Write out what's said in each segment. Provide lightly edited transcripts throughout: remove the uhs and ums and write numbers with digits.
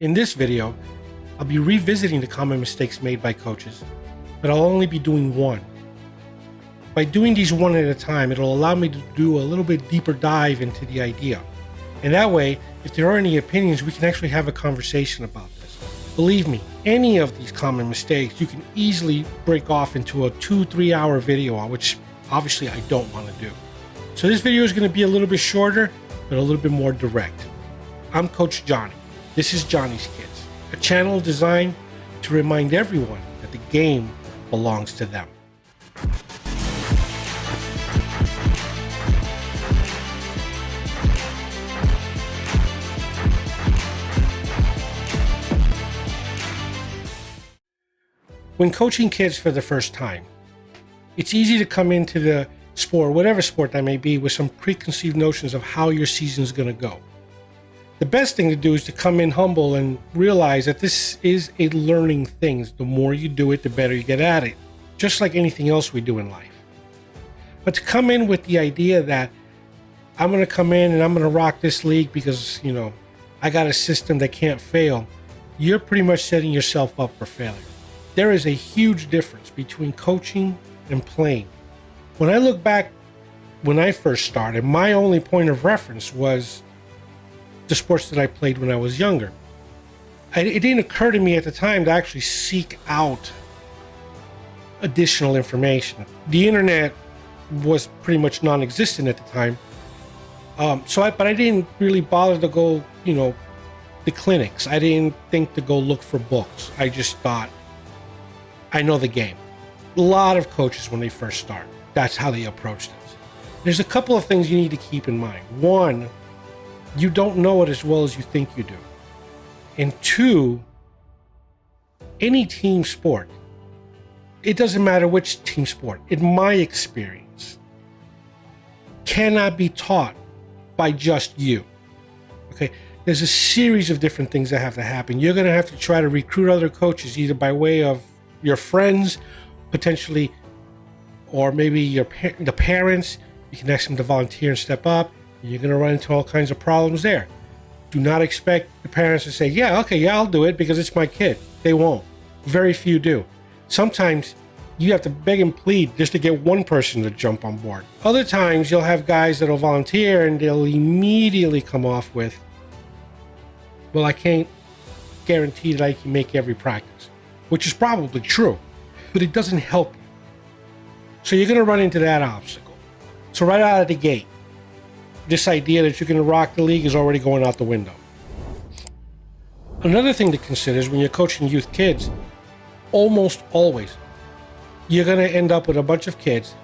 In this video, I'll be revisiting the common mistakes made by coaches, but I'll only be doing one. By doing these one at a time, it'll allow me to do a little bit deeper dive into the idea. And that way, if there are any opinions, we can actually have a conversation about this. Believe me, any of these common mistakes, you can easily break off into a 2-3 hour video on, which obviously I don't want to do. So this video is going to be a little bit shorter, but a little bit more direct. I'm Coach Johnny. This is Johnny's Kids, a channel designed to remind everyone that the game belongs to them. When coaching kids for the first time, it's easy to come into the sport, whatever sport that may be, with some preconceived notions of how your season's going to go. The best thing to do is to come in humble and realize that this is a learning thing. The more you do it, the better you get at it, just like anything else we do in life. But to come in with the idea that I'm going to come in and I'm going to rock this league because, I got a system that can't fail, you're pretty much setting yourself up for failure. There is a huge difference between coaching and playing. When I look back, when I first started, my only point of reference was the sports that I played when I was younger. It didn't occur to me at the time to actually seek out additional information. The internet was pretty much non-existent at the time. But I didn't really bother to go, the clinics. I didn't think to go look for books. I just thought, I know the game. A lot of coaches, when they first start, that's how they approach this. There's a couple of things you need to keep in mind. One, you don't know it as well as you think you do. And two, any team sport, it doesn't matter which team sport, in my experience, cannot be taught by just you. Okay? There's a series of different things that have to happen. You're going to have to try to recruit other coaches, either by way of your friends, potentially, or maybe the parents. You can ask them to volunteer and step up. You're going to run into all kinds of problems there. Do not expect the parents to say, I'll do it because it's my kid. They won't. Very few do. Sometimes you have to beg and plead just to get one person to jump on board. Other times you'll have guys that'll volunteer and they'll immediately come off with, well, I can't guarantee that I can make every practice, which is probably true, but it doesn't help you. So you're going to run into that obstacle. So right out of the gate, this idea that you're going to rock the league is already going out the window. Another thing to consider is when you're coaching youth kids, almost always, you're going to end up with a bunch of kids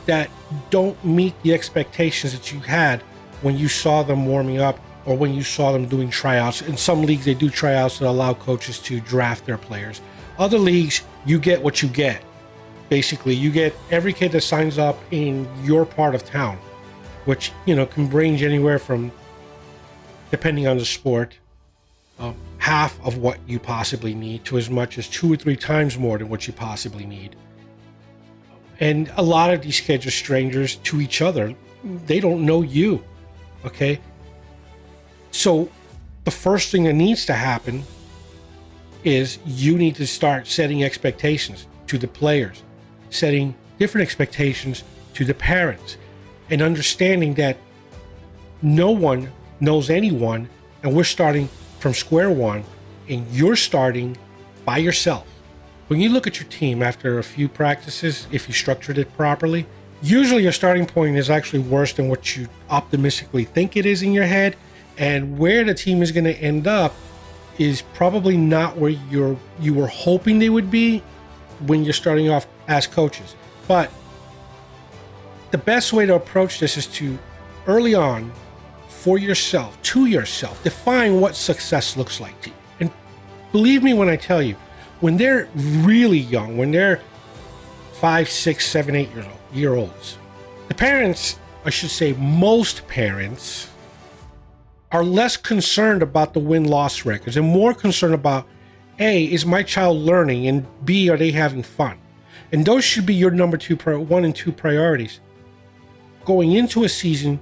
that don't meet the expectations that you had when you saw them warming up or when you saw them doing tryouts. In some leagues, they do tryouts that allow coaches to draft their players. Other leagues, you get what you get. Basically, you get every kid that signs up in your part of town, which, can range anywhere from, depending on the sport, half of what you possibly need to as much as 2 or 3 times more than what you possibly need. And a lot of these kids are strangers to each other. They don't know you, okay? So the first thing that needs to happen is you need to start setting expectations to the players, setting different expectations to the parents, and understanding that no one knows anyone, and we're starting from square one, and you're starting by yourself. When you look at your team after a few practices, if you structured it properly, usually your starting point is actually worse than what you optimistically think it is in your head, and where the team is going to end up is probably not where you were hoping they would be when you're starting off as coaches. But the best way to approach this is to, early on, to yourself, define what success looks like to you. And believe me when I tell you, when they're really young, when they're 5, 6, 7, 8-year-olds, the parents, I should say most parents, are less concerned about the win-loss records and more concerned about, A, is my child learning, and B, are they having fun? And those should be your number 1 and 2 priorities going into a season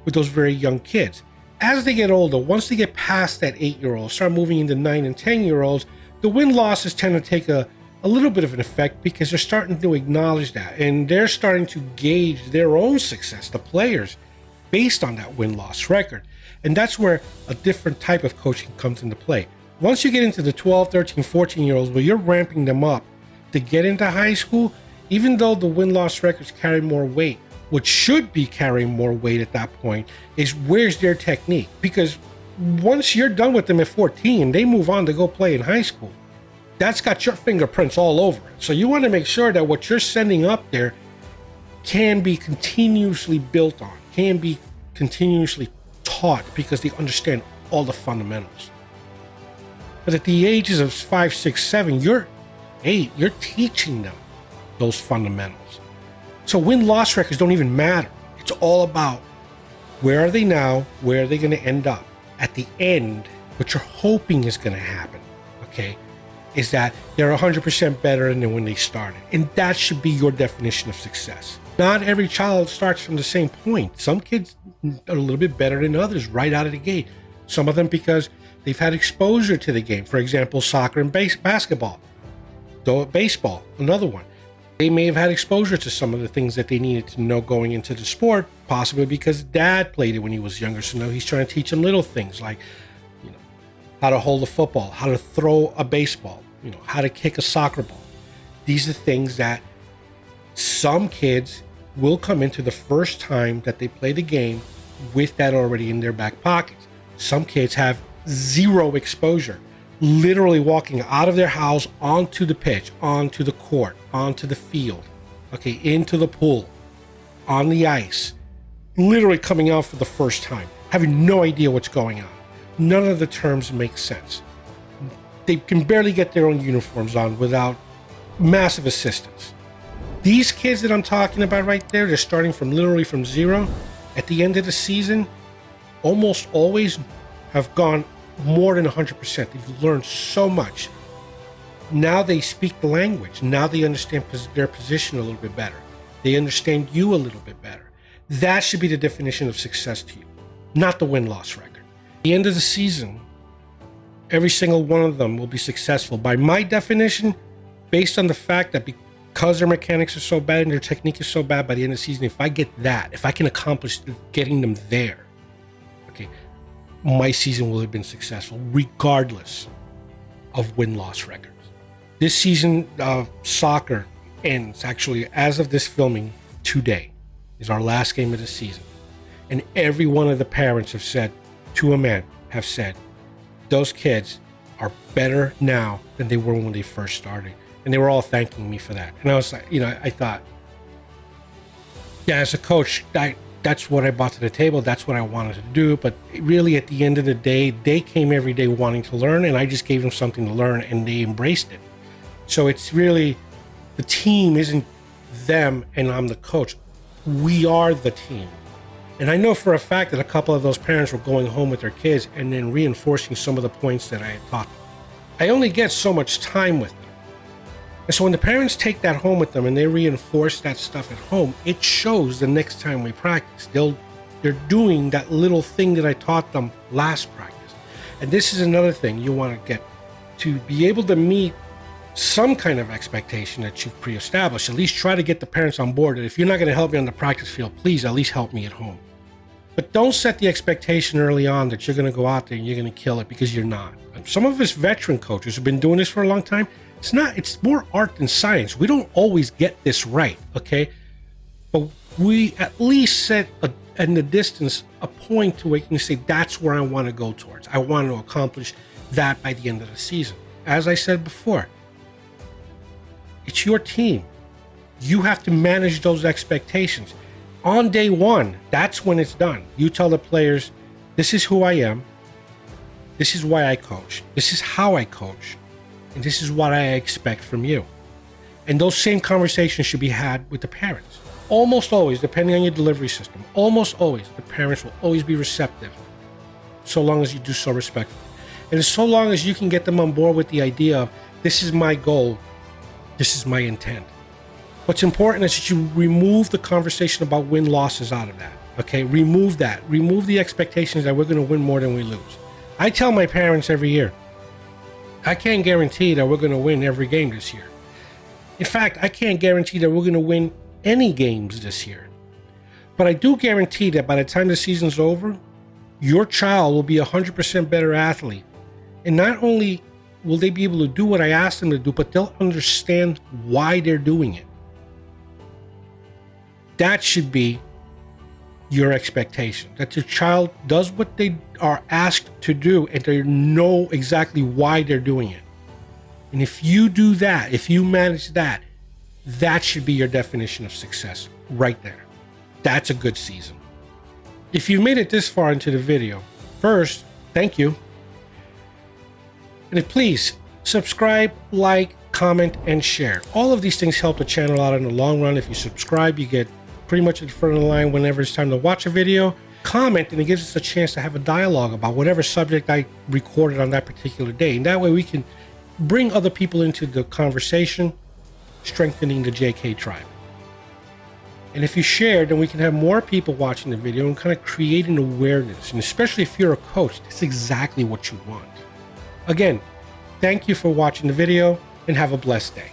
with those very young kids. as they get older, once they get past that 8-year-old, start moving into 9 and 10-year-olds, the win losses tend to take a little bit of an effect because they're starting to acknowledge that, and they're starting to gauge their own success, the players, based on that win-loss record. And that's where a different type of coaching comes into play. Once you get into the 12, 13, 14-year-olds, where you're ramping them up to get into high school, even though the win-loss records carry more weight, what should be carrying more weight at that point is where's their technique. Because once you're done with them at 14, they move on to go play in high school. That's got your fingerprints all over it. So you want to make sure that what you're sending up there can be continuously built on, can be continuously taught, because they understand all the fundamentals. But at the ages of 5, 6, 7, you're teaching them those fundamentals. So win-loss records don't even matter. It's all about where are they now, where are they going to end up. At the end, what you're hoping is going to happen, okay, is that they're 100% better than when they started. And that should be your definition of success. Not every child starts from the same point. Some kids are a little bit better than others right out of the gate. Some of them because they've had exposure to the game. For example, soccer and basketball. Baseball, another one. They may have had exposure to some of the things that they needed to know going into the sport, possibly because dad played it when he was younger. So now he's trying to teach them little things like, how to hold a football, how to throw a baseball, how to kick a soccer ball. These are things that some kids will come into the first time that they play the game with that already in their back pockets. Some kids have zero exposure, literally walking out of their house onto the pitch, onto the court, onto the field, into the pool, on the ice, literally coming out for the first time, having no idea what's going on. None of the terms make sense. They can barely get their own uniforms on without massive assistance. These kids that I'm talking about right there, they're starting from literally from zero. At the end of the season, almost always have gone more than 100%. They've learned so much. Now they speak the language. Now they understand their position a little bit better. They understand you a little bit better. That should be the definition of success to you, not the win-loss record. At the end of the season, every single one of them will be successful. By my definition, based on the fact that because their mechanics are so bad and their technique is so bad, by the end of the season, if I can accomplish getting them there, my season will have been successful, regardless of win-loss records. This season of soccer ends, actually, as of this filming, today is our last game of the season. And every one of the parents have said, to a man, have said, those kids are better now than they were when they first started. And they were all thanking me for that. And I was like, I thought, yeah, as a coach, that's what I brought to the table. That's what I wanted to do. But really, at the end of the day, they came every day wanting to learn, and I just gave them something to learn, and they embraced it. So it's really, the team isn't them and I'm the coach. We are the team. And I know for a fact that a couple of those parents were going home with their kids and then reinforcing some of the points that I had taught them. I only get so much time with them. And so when the parents take that home with them and they reinforce that stuff at home, it shows the next time we practice. They're doing that little thing that I taught them last practice. And this is another thing you want to get to be able to meet some kind of expectation that you've pre-established. At least try to get the parents on board that if you're not going to help me on the practice field, please at least help me at home. But don't set the expectation early on that you're going to go out there and you're going to kill it, because you're not. Some of us veteran coaches who've been doing this for a long time, it's more art than science. We don't always get this right, okay? But we at least set in the distance a point to where you can say, that's where I want to go towards. I want to accomplish that by the end of the season. As I said before, it's your team. You have to manage those expectations. On day one, that's when it's done. You tell the players, this is who I am. This is why I coach. This is how I coach. And this is what I expect from you. And those same conversations should be had with the parents. Almost always, depending on your delivery system, almost always, the parents will always be receptive, so long as you do so respectfully. And so long as you can get them on board with the idea of, this is my goal, this is my intent. What's important is that you remove the conversation about win-losses out of that, Okay, remove that. Remove the expectations that we're going to win more than we lose. I tell my parents every year, I can't guarantee that we're going to win every game this year. In fact, I can't guarantee that we're going to win any games this year. But I do guarantee that by the time the season's over, your child will be a 100% better athlete. And not only will they be able to do what I asked them to do, but they'll understand why they're doing it. That should be your expectation, that your child does what they are asked to do and they know exactly why they're doing it. And if you do that, if you manage that, that should be your definition of success right there. That's a good season. If you made it this far into the video, first, thank you. And please subscribe, like, comment, and share. All of these things help the channel out in the long run. If you subscribe, you get pretty much at the front of the line whenever it's time to watch a video. Comment, and it gives us a chance to have a dialogue about whatever subject I recorded on that particular day. And that way we can bring other people into the conversation, strengthening the JK tribe. And if you share, then we can have more people watching the video and kind of create an awareness. And especially if you're a coach, that's exactly what you want. Again, thank you for watching the video and have a blessed day.